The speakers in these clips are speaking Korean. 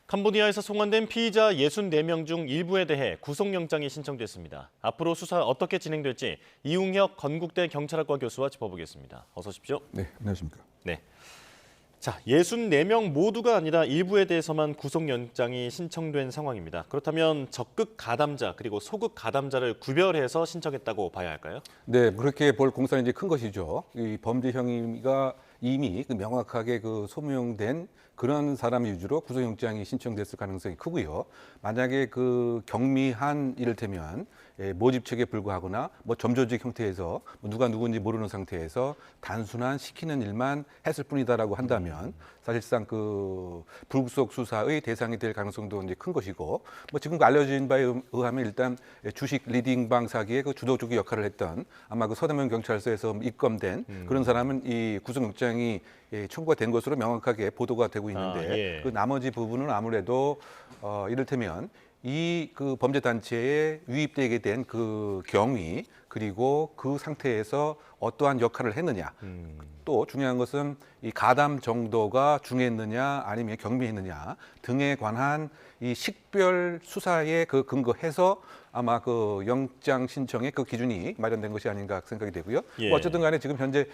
캄보디아에서 송환된 피의자 64명 중 일부에 대해 구속영장이 신청됐습니다. 앞으로 수사 어떻게 진행될지 이웅혁 건국대 경찰학과 교수와 짚어보겠습니다. 어서 오십시오. 네, 안녕하십니까. 네. 자, 64명 모두가 아니라 일부에 대해서만 구속영장이 신청된 상황입니다. 그렇다면 적극 가담자 그리고 소극 가담자를 구별해서 신청했다고 봐야 할까요? 네, 그렇게 볼 공산이 이제 큰 것이죠. 이 범죄 행위가 이미 명확하게 소명된 그런 사람 위주로 구속영장이 신청됐을 가능성이 크고요. 만약에 경미한 이를테면 모집책에 불구하거나 점조직 형태에서 누가 누군지 모르는 상태에서 단순한 시키는 일만 했을 뿐이다라고 한다면 사실상 불구속 수사의 대상이 될 가능성도 이제 큰 것이고 지금 알려진 바에 의하면 일단 주식 리딩방 사기의 주도적인 역할을 했던 아마 서대문 경찰서에서 입건된 그런 사람은 이 구속영장이 청구가 된 것으로 명확하게 보도가 되고 있는데 예. 나머지 부분은 아무래도 이를테면 이 범죄 단체에 유입되게 된 경위 그리고 그 상태에서 어떠한 역할을 했느냐 또 중요한 것은 이 가담 정도가 중했느냐 아니면 경미했느냐 등에 관한 이 식별 수사에 근거해서 아마 영장 신청의 기준이 마련된 것이 아닌가 생각이 되고요. 예. 어쨌든 간에 지금 현재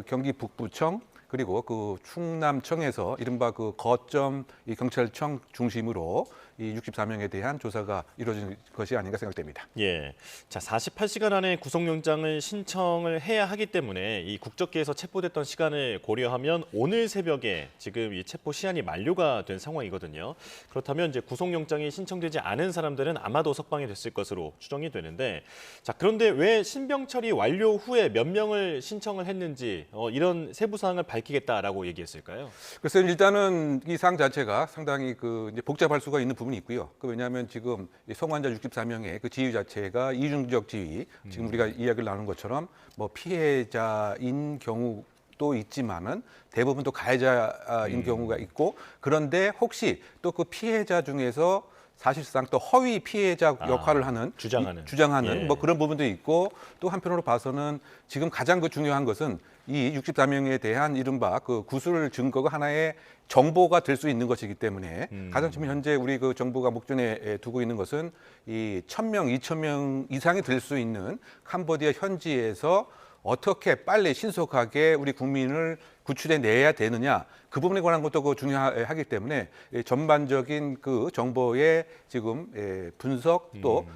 경기 북부청 그리고 충남청에서 이른바 거점 이 경찰청 중심으로 이 64명에 대한 조사가 이루어진 것이 아닌가 생각됩니다. 예. 자, 48시간 안에 구속영장을 신청을 해야 하기 때문에 이 국적기에서 체포됐던 시간을 고려하면 오늘 새벽에 지금 이 체포 시한이 만료가 된 상황이거든요. 그렇다면 이제 구속영장이 신청되지 않은 사람들은 아마도 석방이 됐을 것으로 추정이 되는데, 자, 그런데 왜 신병 처리 완료 후에 몇 명을 신청을 했는지 이런 세부 사항을 밝히겠다라고 얘기했을까요? 그래서 일단은 이 사항 자체가 상당히 이제 복잡할 수가 있는 부분이 있고요. 왜냐하면 지금 이 송환자 64명의 지위 자체가 이중적 지위, 지금 우리가 이야기를 나눈 것처럼 피해자인 경우도 있지만은 대부분 또 가해자인 경우가 있고 그런데 혹시 또 피해자 중에서 사실상 또 허위 피해자 역할을 하는 주장하는 예. 그런 부분도 있고 또 한편으로 봐서는 지금 가장 중요한 것은 이 64명에 대한 이른바 구술 증거가 하나의 정보가 될 수 있는 것이기 때문에 가장 지금 현재 우리 정부가 목전에 두고 있는 것은 이 1,000명, 2,000명 이상이 될 수 있는 캄보디아 현지에서 어떻게 빨리 신속하게 우리 국민을 구출해 내야 되느냐 그 부분에 관한 것도 중요하기 때문에 전반적인 정보의 지금 분석 또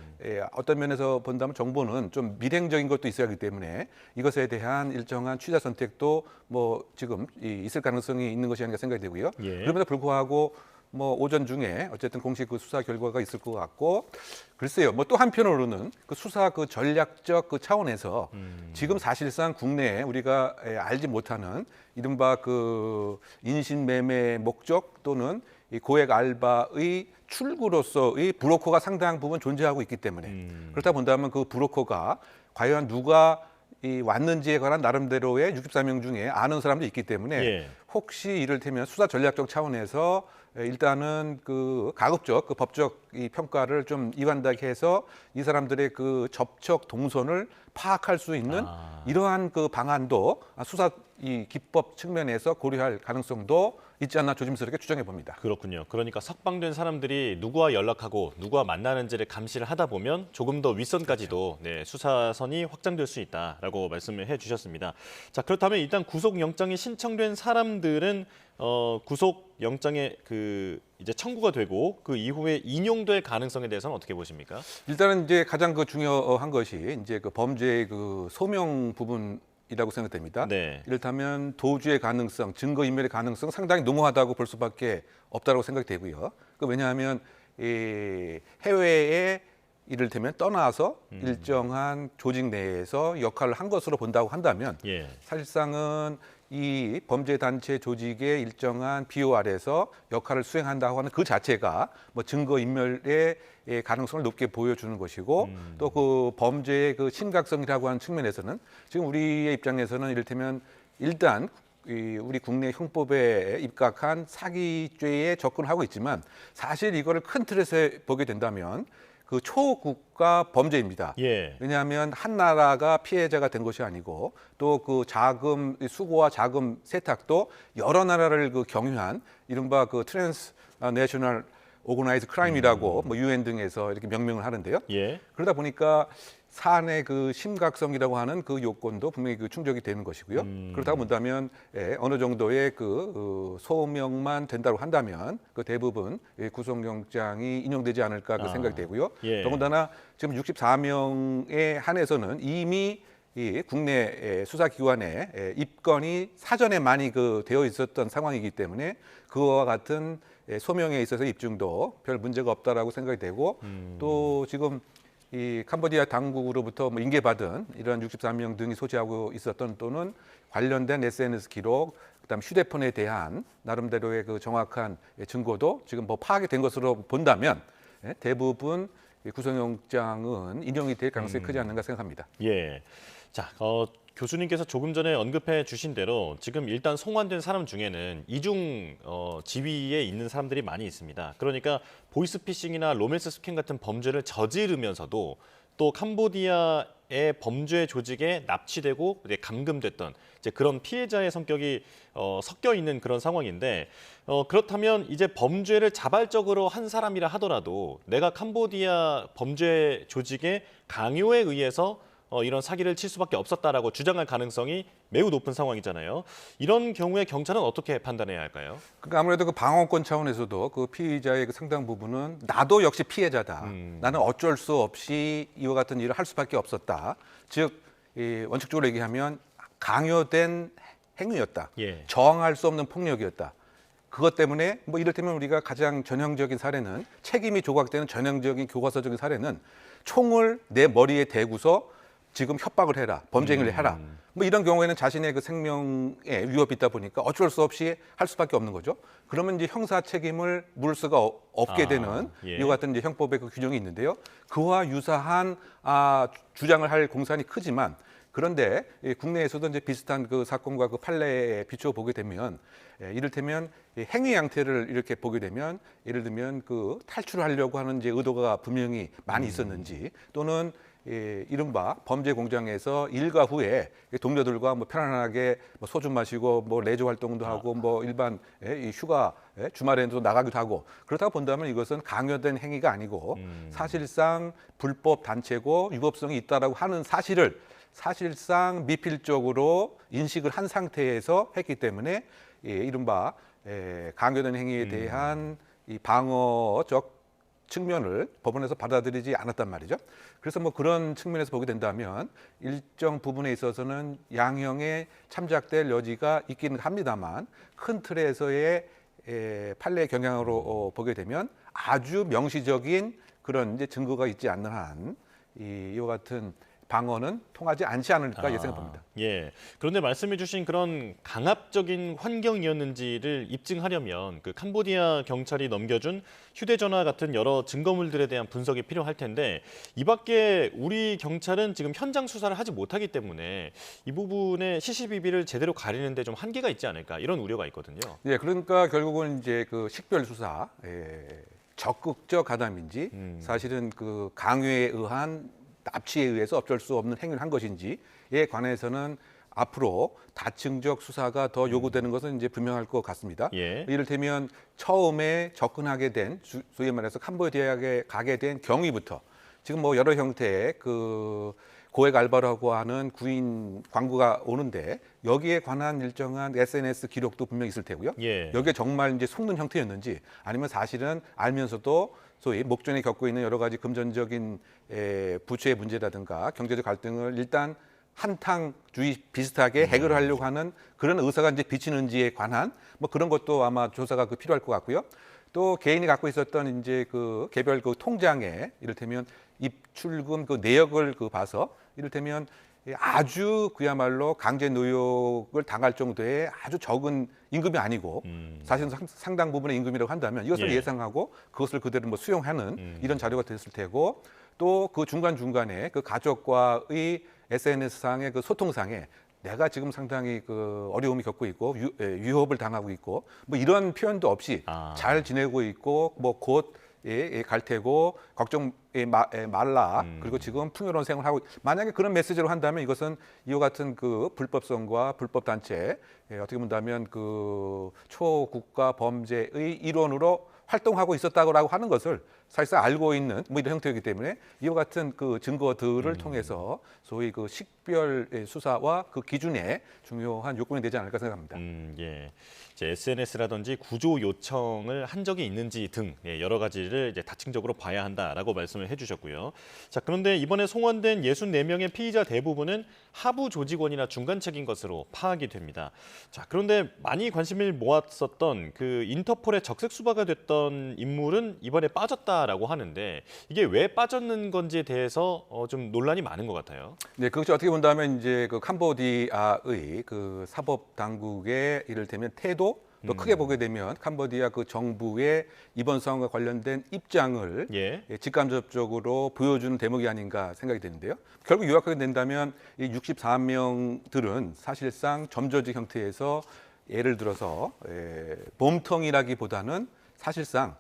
어떤 면에서 본다면 정보는 좀 밀행적인 것도 있어야 하기 때문에 이것에 대한 일정한 취사 선택도 지금 있을 가능성이 있는 것이 아닌가 생각이 되고요. 예. 그럼에도 불구하고 오전 중에 어쨌든 공식 수사 결과가 있을 것 같고 글쎄요. 또 한편으로는 수사 전략적 차원에서 지금 사실상 국내에 우리가 알지 못하는 이른바 인신매매 목적 또는 이 고액 알바의 출구로서의 브로커가 상당 부분 존재하고 있기 때문에 그렇다 본다면 브로커가 과연 누가 왔는지에 관한 나름대로의 64명 중에 아는 사람도 있기 때문에 예. 혹시 이를테면 수사 전략적 차원에서 일단은 가급적 법적 평가를 좀 이완하게 해서 이 사람들의 접촉 동선을 파악할 수 있는 이러한 방안도 수사 기법 측면에서 고려할 가능성도 있지 않나 조심스럽게 추정해 봅니다. 그렇군요. 그러니까 석방된 사람들이 누구와 연락하고 누구와 만나는지를 감시를 하다 보면 조금 더 윗선까지도 수사선이 확장될 수 있다라고 말씀을 해주셨습니다. 자, 그렇다면 일단 구속영장이 신청된 사람들은 구속영장에 이제 청구가 되고 그 이후에 인용될 가능성에 대해서는 어떻게 보십니까? 일단은 이제 가장 중요한 것이 이제 범죄의 소명 부분. 이라고 생각됩니다. 네. 이렇다면 도주의 가능성, 증거 인멸의 가능성 상당히 농후하다고 볼 수밖에 없다고 생각되고요. 왜냐하면 해외에 이를테면 떠나서 일정한 조직 내에서 역할을 한 것으로 본다고 한다면 사실상은 이 범죄 단체 조직의 일정한 비호 아래서 역할을 수행한다고 하는 그 자체가 증거 인멸의 가능성을 높게 보여주는 것이고 또 범죄의 심각성이라고 하는 측면에서는 지금 우리의 입장에서는 이를테면 일단 우리 국내 형법에 입각한 사기죄에 접근하고 있지만 사실 이거를 큰 틀에서 보게 된다면 그 초국가 범죄입니다. 예. 왜냐하면 한 나라가 피해자가 된 것이 아니고 또 그 자금 수고와 자금 세탁도 여러 나라를 그 경유한 이른바 그 트랜스 내셔널 오거나이즈 크라임이라고 뭐 유엔 등에서 이렇게 명명을 하는데요. 예. 그러다 보니까 사안의 그 심각성이라고 하는 그 요건도 분명히 그 충족이 되는 것이고요. 그렇다고 본다면 어느 정도의 그 소명만 된다고 한다면 그 대부분 구속영장이 인용되지 않을까 그 생각이 되고요. 예. 더군다나 지금 64명에 한해서는 이미 이 국내 수사기관에 입건이 사전에 많이 그 되어 있었던 상황이기 때문에 그와 같은 소명에 있어서 입증도 별 문제가 없다라고 생각이 되고 또 지금 이 캄보디아 당국으로부터 뭐 인계받은 이런 63명 등이 소지하고 있었던 또는 관련된 SNS 기록, 그다음 휴대폰에 대한 나름대로의 그 정확한 증거도 지금 뭐 파악이 된 것으로 본다면 대부분 구속영장은 인용이 될 가능성이 크지 않는가 생각합니다. 예. 자, 교수님께서 조금 전에 언급해 주신 대로 지금 일단 송환된 사람 중에는 이중 지위에 있는 사람들이 많이 있습니다. 그러니까 보이스피싱이나 로맨스 스캠 같은 범죄를 저지르면서도 또 캄보디아의 범죄 조직에 납치되고 감금됐던 이제 그런 피해자의 성격이 섞여 있는 그런 상황인데 그렇다면 이제 범죄를 자발적으로 한 사람이라 하더라도 내가 캄보디아 범죄 조직의 강요에 의해서 이런 사기를 칠 수밖에 없었다라고 주장할 가능성이 매우 높은 상황이잖아요. 이런 경우에 경찰은 어떻게 판단해야 할까요? 그러니까 아무래도 그 방어권 차원에서도 그 피의자의 그 상당 부분은 나도 역시 피해자다. 나는 어쩔 수 없이 이와 같은 일을 할 수밖에 없었다. 즉 원칙적으로 얘기하면 강요된 행위였다. 예. 저항할 수 없는 폭력이었다. 그것 때문에 뭐 이를테면 우리가 가장 전형적인 사례는 책임이 조각되는 전형적인 교과서적인 사례는 총을 내 머리에 대고서 지금 협박을 해라, 범죄 행위를 해라. 뭐 이런 경우에는 자신의 그 생명에 위협이 있다 보니까 어쩔 수 없이 할 수밖에 없는 거죠. 그러면 이제 형사 책임을 물을 수가 없게 되는 예. 이와 같은 이제 형법의 그 규정이 있는데요. 그와 유사한 주장을 할 공산이 크지만 그런데 국내에서도 이제 비슷한 그 사건과 그 판례에 비추어 보게 되면 이를테면 행위 양태를 이렇게 보게 되면 예를 들면 그 탈출하려고 하는 이제 의도가 분명히 많이 있었는지 또는 이른바 범죄 공장에서 일과 후에 동료들과 뭐 편안하게 뭐 소주 마시고 뭐 레저 활동도 하고 뭐 일반 이 휴가 주말에도 나가기도 하고 그렇다고 본다면 이것은 강요된 행위가 아니고 사실상 불법 단체고 위법성이 있다라고 하는 사실을 사실상 미필적으로 인식을 한 상태에서 했기 때문에 이른바 강요된 행위에 대한 이 방어적 측면을 법원에서 받아들이지 않았단 말이죠. 그래서 뭐 그런 측면에서 보게 된다면 일정 부분에 있어서는 양형에 참작될 여지가 있기는 합니다만 큰 틀에서의 판례 경향으로 보게 되면 아주 명시적인 그런 이제 증거가 있지 않는 한 이와 같은 방어는 통하지 않지 않을까 예상해 봅니다. 예. 그런데 말씀해주신 그런 강압적인 환경이었는지를 입증하려면 그 캄보디아 경찰이 넘겨준 휴대전화 같은 여러 증거물들에 대한 분석이 필요할 텐데 이밖에 우리 경찰은 지금 현장 수사를 하지 못하기 때문에 이 부분에 시시비비를 제대로 가리는데 좀 한계가 있지 않을까 이런 우려가 있거든요. 예, 그러니까 결국은 이제 그 식별 수사, 적극적 가담인지 사실은 그 강요에 의한 납치에 의해서 어쩔 수 없는 행위를 한 것인지에 관해서는 앞으로 다층적 수사가 더 요구되는 것은 이제 분명할 것 같습니다. 예. 이를테면 처음에 접근하게 된 소위 말해서 캄보디아에 가게 된 경위부터 지금 뭐 여러 형태의 그 고액 알바라고 하는 구인 광고가 오는데 여기에 관한 일정한 SNS 기록도 분명히 있을 테고요. 예. 여기에 정말 이제 속는 형태였는지 아니면 사실은 알면서도 소위 목전에 겪고 있는 여러 가지 금전적인 부채의 문제라든가 경제적 갈등을 일단 한탕주의 비슷하게 해결하려고 하는 그런 의사가 이제 비치는지에 관한 뭐 그런 것도 아마 조사가 필요할 것 같고요. 또 개인이 갖고 있었던 이제 그 개별 그 통장에 이를테면 입출금 그 내역을 봐서 이를테면 아주 그야말로 강제 노역을 당할 정도의 아주 적은 임금이 아니고 사실은 상당 부분의 임금이라고 한다면 이것을 예. 예상하고 그것을 그대로 뭐 수용하는 이런 자료가 됐을 테고 또 그 중간중간에 그 가족과의 SNS상의 그 소통상에 내가 지금 상당히 그 어려움이 겪고 있고 위협을 당하고 있고 뭐 이런 표현도 없이 잘 지내고 있고 뭐 곧 갈 테고 걱정 말라. 그리고 지금 풍요로운 생활을 하고 만약에 그런 메시지로 한다면 이것은 이와 같은 그 불법성과 불법 단체 어떻게 본다면 그 초국가 범죄의 일원으로 활동하고 있었다고 하는 것을 사실상 알고 있는 뭐 이런 형태이기 때문에 이와 같은 그 증거들을 통해서 소위 그 식별 수사와 그 기준에 중요한 요건이 되지 않을까 생각합니다. 예. 이제 SNS라든지 구조 요청을 한 적이 있는지 등 여러 가지를 이제 다층적으로 봐야 한다라고 말씀을 해주셨고요. 자, 그런데 이번에 송환된 64명의 피의자 대부분은 하부 조직원이나 중간책인 것으로 파악이 됩니다. 자, 그런데 많이 관심을 모았었던 그 인터폴의 적색 수사가 됐던 인물은 이번에 빠졌다라고 하는데 이게 왜 빠졌는 건지에 대해서 좀 논란이 많은 것 같아요. 네, 그것이 어떻게 본다면 이제 그 캄보디아의 그 사법 당국의 이를테면 태도 또 크게 보게 되면 캄보디아 그 정부의 이번 상황과 관련된 입장을 직간접적으로 보여주는 대목이 아닌가 생각이 되는데요. 결국 요약하게 된다면 이 64명들은 사실상 점조직 형태에서 예를 들어서 몸통이라기보다는 사실상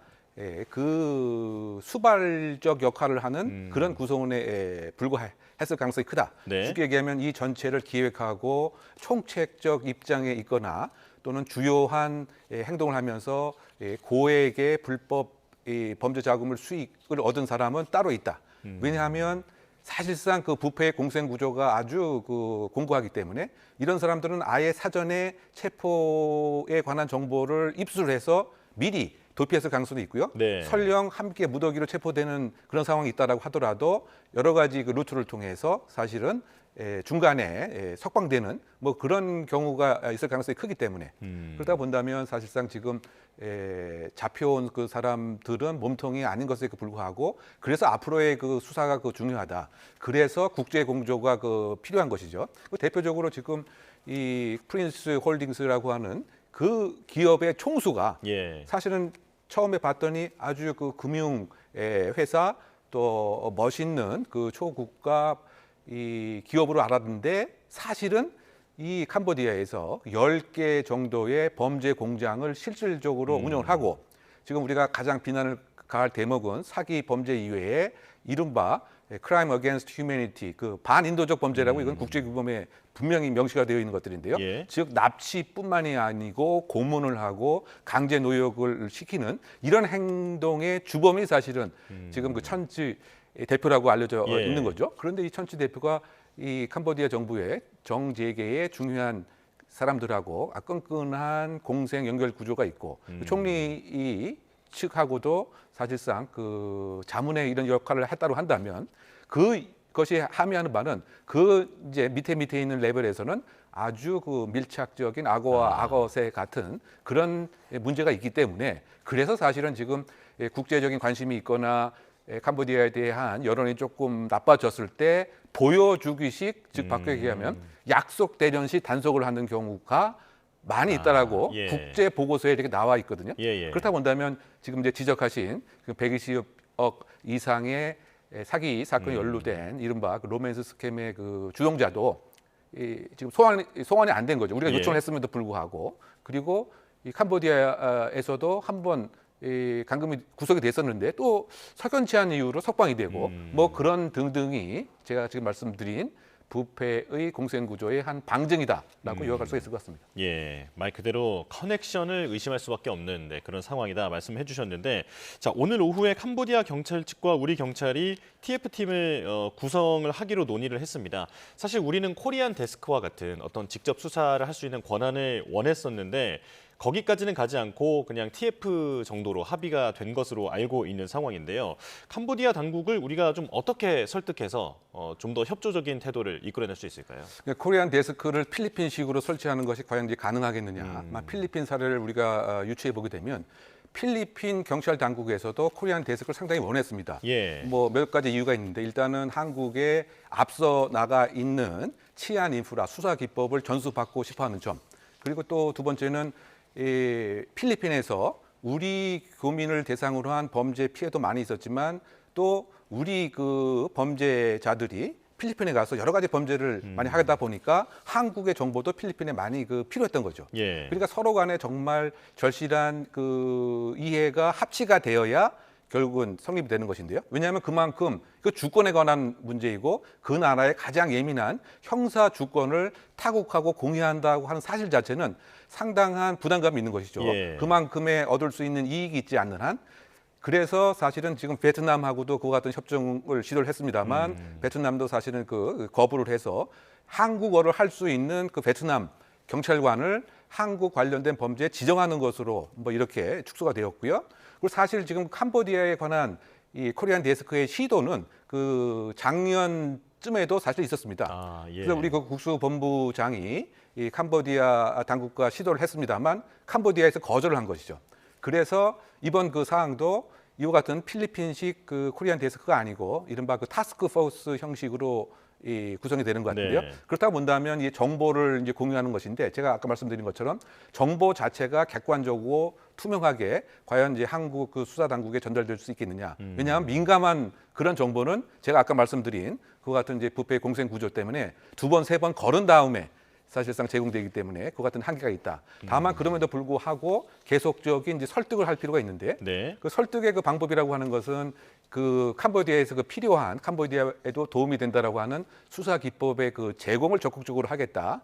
그 수발적 역할을 하는 그런 구성원에 불과했을 가능성이 크다. 네. 쉽게 얘기하면 이 전체를 기획하고 총책적 입장에 있거나 또는 주요한 행동을 하면서 고액의 불법 범죄 자금을 수익을 얻은 사람은 따로 있다. 왜냐하면 사실상 그 부패의 공생 구조가 아주 그 공고하기 때문에 이런 사람들은 아예 사전에 체포에 관한 정보를 입수해서 미리 도피했을 가능성도 있고요. 네. 설령 함께 무더기로 체포되는 그런 상황이 있다라고 하더라도 여러 가지 그 루트를 통해서 사실은 중간에 석방되는 뭐 그런 경우가 있을 가능성이 크기 때문에 그러다 본다면 사실상 지금 잡혀온 그 사람들은 몸통이 아닌 것에 불구하고 그래서 앞으로의 그 수사가 그 중요하다. 그래서 국제 공조가 그 필요한 것이죠. 대표적으로 지금 이 프린스 홀딩스라고 하는 그 기업의 총수가 사실은 처음에 봤더니 아주 그 금융 회사 또 멋있는 그 초국가 이 기업으로 알았는데 사실은 이 캄보디아에서 10개 정도의 범죄 공장을 실질적으로 운영을 하고 지금 우리가 가장 비난을 가할 대목은 사기 범죄 이외에 이른바 Crime Against Humanity, 그 반인도적 범죄라고 이건 국제규범에 분명히 명시가 되어 있는 것들인데요. 즉 납치뿐만이 아니고 고문을 하고 강제 노역을 시키는 이런 행동의 주범이 사실은 지금 그 천지 대표라고 알려져 있는 거죠. 그런데 이 천지 대표가 이 캄보디아 정부의 정재계의 중요한 사람들하고 끈끈한 공생 연결 구조가 있고 총리 측하고도 사실상 그 자문의 이런 역할을 했다고 한다면 그것이 함의하는 바는 그 이제 밑에 있는 레벨에서는 아주 그 밀착적인 악어와 악어새 같은 그런 문제가 있기 때문에 그래서 사실은 지금 국제적인 관심이 있거나 캄보디아에 대한 여론이 조금 나빠졌을 때 보여주기식, 즉 바꾸게 얘기하면 약속 대전시 단속을 하는 경우가 많이 있다라고 국제 보고서에 이렇게 나와 있거든요. 그렇다 본다면 지금 이제 지적하신 그 120억 이상의 사기 사건이 연루된 이른바 그 로맨스 스캠의 그 주동자도 지금 소환이 안 된 거죠. 우리가 요청을 했음에도 불구하고 그리고 이 캄보디아에서도 한번 감금이 구속이 됐었는데 또 석연치 않은 이유로 석방이 되고 뭐 그런 등등이 제가 지금 말씀드린 부패의 공생 구조의 한 방증이다라고 요약할 수 있을 것 같습니다. 말 그대로 커넥션을 의심할 수밖에 없는 그런 상황이다 말씀해 주셨는데 자, 오늘 오후에 캄보디아 경찰 측과 우리 경찰이 TF팀을 구성을 하기로 논의를 했습니다. 사실 우리는 코리안 데스크와 같은 어떤 직접 수사를 할 수 있는 권한을 원했었는데 거기까지는 가지 않고 그냥 TF 정도로 합의가 된 것으로 알고 있는 상황인데요. 캄보디아 당국을 우리가 좀 어떻게 설득해서 좀 더 협조적인 태도를 이끌어낼 수 있을까요? 코리안 데스크를 필리핀식으로 설치하는 것이 과연 이제 가능하겠느냐. 필리핀 사례를 우리가 유추해 보게 되면 필리핀 경찰 당국에서도 코리안 데스크를 상당히 원했습니다. 뭐 몇 가지 이유가 있는데 일단은 한국에 앞서 나가 있는 치안 인프라, 수사 기법을 전수받고 싶어하는 점. 그리고 또 두 번째는 필리핀에서 우리 교민을 대상으로 한 범죄 피해도 많이 있었지만 또 우리 그 범죄자들이 필리핀에 가서 여러 가지 범죄를 많이 하다 보니까 한국의 정보도 필리핀에 많이 그 필요했던 거죠. 그러니까 서로 간에 정말 절실한 그 이해가 합치가 되어야 결국은 성립이 되는 것인데요. 왜냐하면 그만큼 그 주권에 관한 문제이고 그 나라의 가장 예민한 형사 주권을 타국하고 공유한다고 하는 사실 자체는 상당한 부담감이 있는 것이죠. 예. 그만큼의 얻을 수 있는 이익이 있지 않는 한. 그래서 사실은 지금 베트남하고도 그와 같은 협정을 시도를 했습니다만 베트남도 사실은 그 거부를 해서 한국어를 할 수 있는 그 베트남 경찰관을 한국 관련된 범죄에 지정하는 것으로 뭐 이렇게 축소가 되었고요. 그리고 사실 지금 캄보디아에 관한 이 코리안 데스크의 시도는 그 작년쯤에도 사실 있었습니다. 아, 예. 그래서 우리 그 국수본부장이 이 캄보디아 당국과 시도를 했습니다만 캄보디아에서 거절을 한 것이죠. 그래서 이번 그 사항도 이와 같은 필리핀식 그 코리안 데스크가 아니고 이른바 그 타스크 포스 형식으로 이 구성이 되는 것 같은데요. 네. 그렇다고 본다면 이 정보를 이제 공유하는 것인데 제가 아까 말씀드린 것처럼 정보 자체가 객관적으로 투명하게 과연 이제 한국 그 수사 당국에 전달될 수 있겠느냐. 왜냐하면 민감한 그런 정보는 제가 아까 말씀드린 그와 같은 이제 부패 공생 구조 때문에 두 번, 세 번 걸은 다음에 사실상 제공되기 때문에 그 같은 한계가 있다. 다만 그럼에도 불구하고 계속적인 이제 설득을 할 필요가 있는데 네. 그 설득의 그 방법이라고 하는 것은 그 캄보디아에서 그 필요한 캄보디아에도 도움이 된다라고 하는 수사 기법의 그 제공을 적극적으로 하겠다.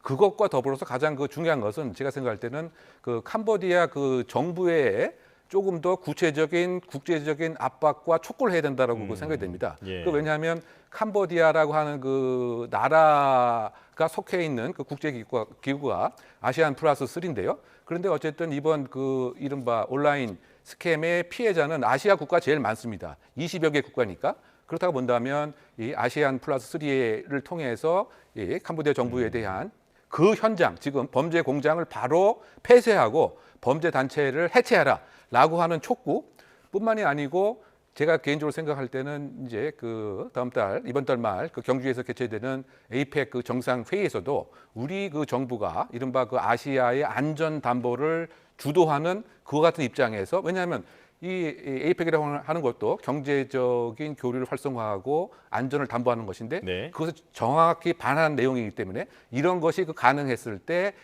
그것과 더불어서 가장 그 중요한 것은 제가 생각할 때는 그 캄보디아 그 정부에 조금 더 구체적인 국제적인 압박과 촉구를 해야 된다라고 그 생각이 됩니다. 예. 그 왜냐하면 캄보디아라고 하는 그 나라가 속해 있는 그 국제기구가 아시안 플러스 3인데요. 그런데 어쨌든 이번 그 이른바 온라인 스캠의 피해자는 아시아 국가 제일 많습니다. 20여 개 국가니까. 그렇다고 본다면 이 아시안 플러스 3를 통해서 이 캄보디아 정부에 대한 그 현장, 지금 범죄 공장을 바로 폐쇄하고 범죄 단체를 해체하라라고 하는 촉구뿐만이 아니고 제가 개인적으로 생각할 때는 이제 그 다음 달 이번 달 말 그 경주에서 개최되는 에이펙 그 정상 회의에서도 우리 그 정부가 이른바 그 아시아의 안전 담보를 주도하는 그와 같은 입장에서 왜냐하면 이 에이펙이라고 하는 것도 경제적인 교류를 활성화하고 안전을 담보하는 것인데 네. 그것을 정확히 반하는 내용이기 때문에 이런 것이 그 가능했을 때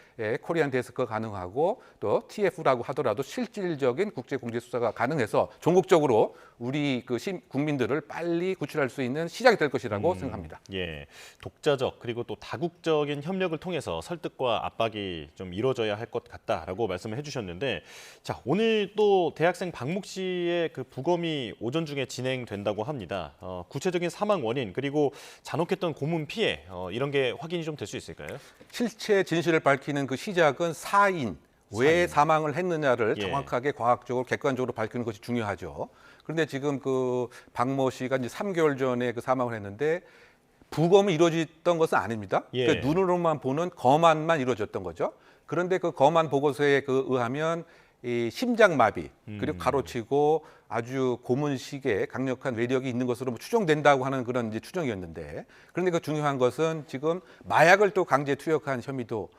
코리안 데스크가 가능하고 또 TF라고 하더라도 실질적인 국제 공제 수사가 가능해서 전국적으로 우리 그 국민들을 빨리 구출할 수 있는 시작이 될 것이라고 생각합니다. 예, 독자적 그리고 또 다국적인 협력을 통해서 설득과 압박이 좀 이루어져야 할 것 같다라고 말씀을 해주셨는데, 자 오늘 또 대학생 박묵 씨의 그 부검이 오전 중에 진행된다고 합니다. 구체적인 사망 원인 그리고 잔혹했던 고문 피해 이런 게 확인이 좀 될 수 있을까요? 실체 진실을 밝히는 그 시작은 사인 왜 사망을 했느냐를 예. 정확하게 과학적으로 객관적으로 밝히는 것이 중요하죠. 그런데 지금 그 박모 씨가 이제 3개월 전에 그 사망을 했는데 부검이 이루어졌던 것은 아닙니다. 예. 그러니까 눈으로만 보는 검안만 이루어졌던 거죠. 그런데 그 검안 보고서에 그 의하면 이 심장마비 그리고 가로치고 아주 고문식의 강력한 외력이 있는 것으로 추정된다고 하는 그런 이제 추정이었는데 그런데 그 중요한 것은 지금 마약을 또 강제 투약한 혐의도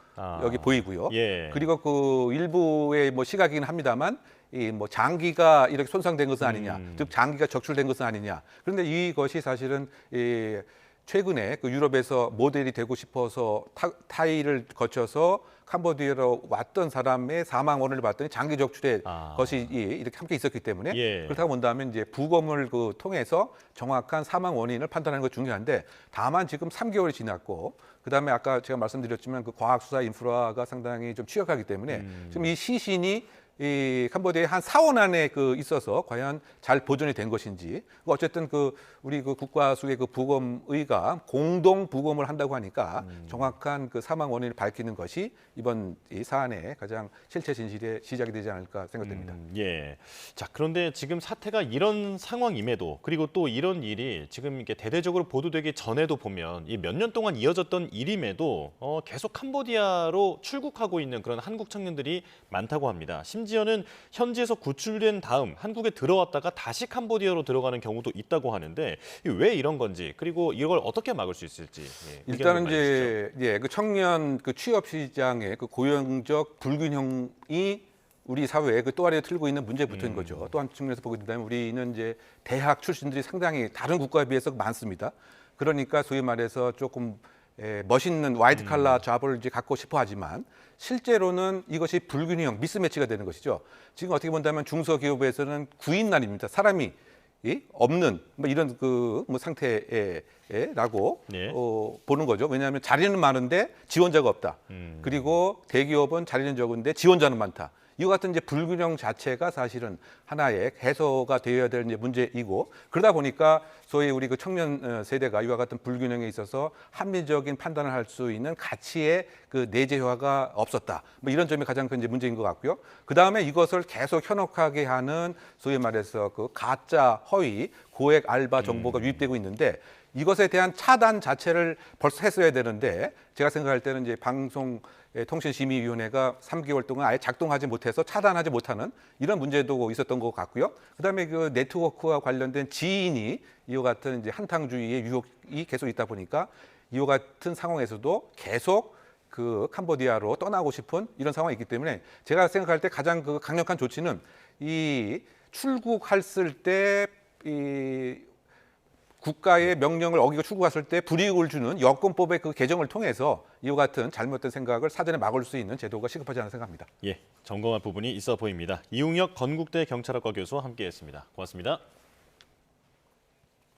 여기 보이고요. 예. 그리고 그 일부의 뭐 시각이긴 합니다만 이 뭐 장기가 이렇게 손상된 것은 아니냐, 즉 장기가 적출된 것은 아니냐. 그런데 이것이 사실은 이 최근에 그 유럽에서 모델이 되고 싶어서 타이를 거쳐서 캄보디아로 왔던 사람의 사망 원인을 봤더니 장기 적출의 것이 이렇게 함께 있었기 때문에 예. 그렇다고 본다면 이제 부검을 그 통해서 정확한 사망 원인을 판단하는 것 중요한데 다만 지금 3개월이 지났고 그다음에 아까 제가 말씀드렸지만 그 과학 수사 인프라가 상당히 좀 취약하기 때문에 지금 이 시신이 이 캄보디아에 한 4원 안에 그 있어서 과연 잘 보존이 된 것인지 어쨌든 그 우리 그 국과수의 그 부검의가 공동 부검을 한다고 하니까 정확한 그 사망 원인을 밝히는 것이 이번 이 사안의 가장 실체 진실의 시작이 되지 않을까 생각됩니다. 예. 자 그런데 지금 사태가 이런 상황임에도 그리고 또 이런 일이 지금 이렇게 대대적으로 보도되기 전에도 보면 이 몇 년 동안 이어졌던 일임에도 계속 캄보디아로 출국하고 있는 그런 한국 청년들이 많다고 합니다. 심지어는 현지에서 구출된 다음 한국에 들어왔다가 다시 캄보디아로 들어가는 경우도 있다고 하는데 왜 이런 건지 그리고 이걸 어떻게 막을 수 있을지 일단은 이제 그 청년 그 취업 시장의 그 고용적 불균형이 우리 사회에 그 또아리를 틀고 있는 문제부터인 거죠. 또 한 측면에서 보게 된다면 우리는 이제 대학 출신들이 상당히 다른 국가에 비해서 많습니다. 그러니까 소위 말해서 조금 멋있는 화이트 칼라 잡을 이제 갖고 싶어 하지만 실제로는 이것이 불균형, 미스매치가 되는 것이죠. 지금 어떻게 본다면 중소기업에서는 구인난입니다. 사람이 없는 뭐 이런 상태라고 네. 보는 거죠. 왜냐하면 자리는 많은데 지원자가 없다. 그리고 대기업은 자리는 적은데 지원자는 많다. 이와 같은 이제 불균형 자체가 사실은 하나의 해소가 되어야 될 이제 문제이고 그러다 보니까 소위 우리 그 청년 세대가 이와 같은 불균형에 있어서 합리적인 판단을 할 수 있는 가치의 그 내재화가 없었다. 뭐 이런 점이 가장 큰 이제 문제인 것 같고요. 그 다음에 이것을 계속 현혹하게 하는 소위 말해서 그 가짜 허위 고액 알바 정보가 유입되고 있는데 이것에 대한 차단 자체를 벌써 했어야 되는데 제가 생각할 때는 이제 방송통신심의위원회가 3개월 동안 아예 작동하지 못해서 차단하지 못하는 이런 문제도 있었던 것 같고요. 그다음에 그 네트워크와 관련된 지인이 이와 같은 이제 한탕주의의 유혹이 계속 있다 보니까 이와 같은 상황에서도 계속 그 캄보디아로 떠나고 싶은 이런 상황이 있기 때문에 제가 생각할 때 가장 그 강력한 조치는 이 출국했을 때 국가의 명령을 어기고 출국했을 때 불이익을 주는 여권법의 그 개정을 통해서 이와 같은 잘못된 생각을 사전에 막을 수 있는 제도가 시급하지 않나 생각합니다. 예, 점검할 부분이 있어 보입니다. 이웅혁 건국대 경찰학과 교수와 함께했습니다. 고맙습니다.